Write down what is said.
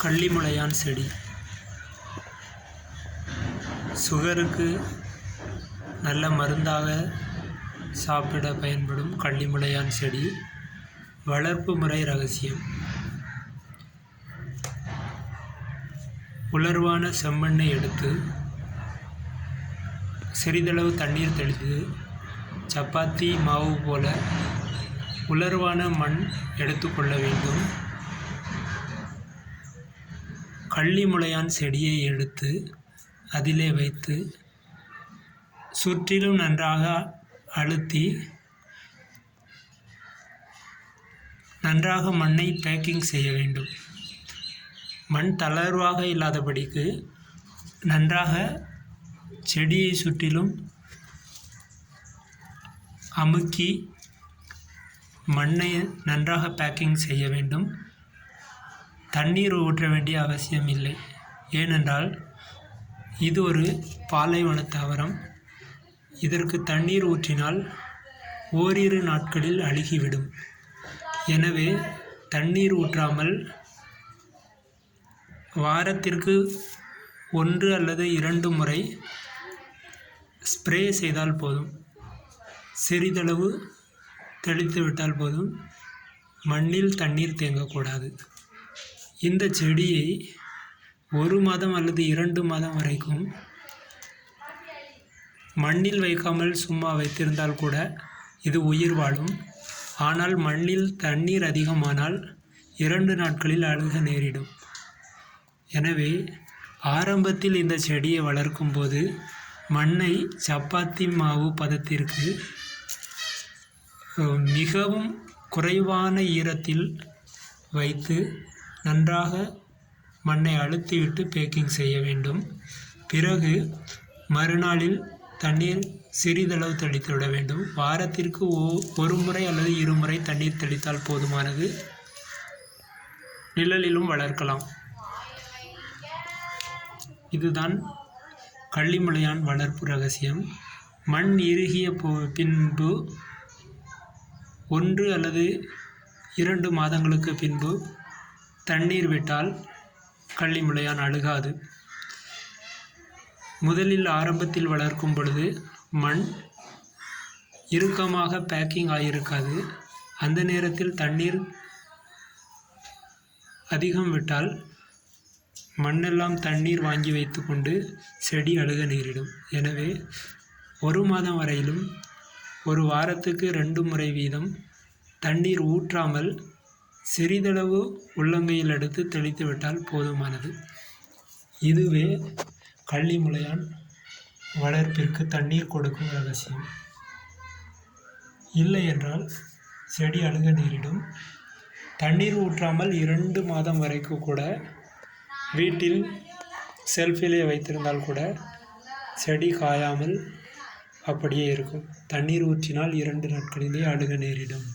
கள்ளிமுளையான் செடி சுகருக்கு நல்ல மருந்தாக சாப்பிட பயன்படும் கள்ளிமுளையான் செடி. வளர்ப்பு முறை ரகசியம்: உலர்வான செம்மண்ணை எடுத்து சிறிதளவு தண்ணீர் தெளித்து சப்பாத்தி மாவு போல உலர்வான மண் எடுத்துக்கொள்ள வேண்டும். கள்ளிமுளையான் செடியை எடுத்து அதிலே வைத்து சுற்றிலும் நன்றாக அழுத்தி நன்றாக மண்ணை பேக்கிங் செய்ய வேண்டும். மண் தளர்வாக இல்லாதபடிக்கு நன்றாக செடியை சுற்றிலும் அமுக்கி மண்ணை நன்றாக பேக்கிங் செய்ய வேண்டும். தண்ணீர் ஊற்ற வேண்டிய அவசியம் இல்லை. ஏனென்றால் இது ஒரு பாலைவன தாவரம். இதற்கு தண்ணீர் ஊற்றினால் ஓரிரு நாட்களில் அழுகிவிடும். எனவே தண்ணீர் ஊற்றாமல் வாரத்திற்கு 1 அல்லது 2 முறை ஸ்ப்ரே செய்தால் போதும். சிறிதளவு தெளித்து விட்டால் போதும். மண்ணில் தண்ணீர் தேங்கக்கூடாது. இந்த செடியை 1 மாதம் அல்லது 2 மாதம் வரைக்கும் மண்ணில் வைக்காமல் சும்மா வைத்திருந்தால் கூட இது உயிர் வாழும். ஆனால் மண்ணில் தண்ணீர் அதிகமானால் 2 நாட்களில் அழுக நேரிடும். எனவே ஆரம்பத்தில் இந்த செடியை வளர்க்கும் போது மண்ணை சப்பாத்தி மாவு பதத்திற்கு மிகவும் குறைவான ஈரத்தில் வைத்து நன்றாக மண்ணை அழுத்திவிட்டு பேக்கிங் செய்ய வேண்டும். பிறகு மறுநாளில் தண்ணீர் சிறிதளவு தெளித்து விட வேண்டும். வாரத்திற்கு 1 முறை அல்லது 2 முறை தண்ணீர் தெளித்தால் போதுமானது. நிழலிலும் வளர்க்கலாம். இதுதான் கள்ளிமுளையான் வளர்ப்பு ரகசியம். மண் இறுகிய பின்பு 1 அல்லது 2 மாதங்களுக்கு பின்பு தண்ணீர் விட்டால் கள்ளிமுளையான் அழுகாது. முதலில் ஆரம்பத்தில் வளர்க்கும் பொழுது மண் இறுக்கமாக பேக்கிங் ஆகியிருக்காது. அந்த நேரத்தில் தண்ணீர் அதிகம் விட்டால் மண்ணெல்லாம் தண்ணீர் வாங்கி வைத்து கொண்டு செடி அழுக நேரிடும். எனவே 1 மாதம் வரையிலும் 1 வாரத்துக்கு 2 முறை வீதம் தண்ணீர் ஊற்றாமல் சிறிதளவு உள்ளங்கையில் எடுத்து தெளித்து விட்டால் போதுமானது. இதுவே கள்ளிமுளையான் வளர்ப்பிற்கு தண்ணீர் கொடுக்கும் ரகசியம். இல்லை என்றால் செடி அழுக நேரிடும். தண்ணீர் ஊற்றாமல் 2 மாதம் வரைக்கும் கூட வீட்டில் செல்ஃபிலே வைத்திருந்தால் கூட செடி காயாமல் அப்படியே இருக்கும். தண்ணீர் ஊற்றினால் 2 நாட்களிலே அழுக நேரிடும்.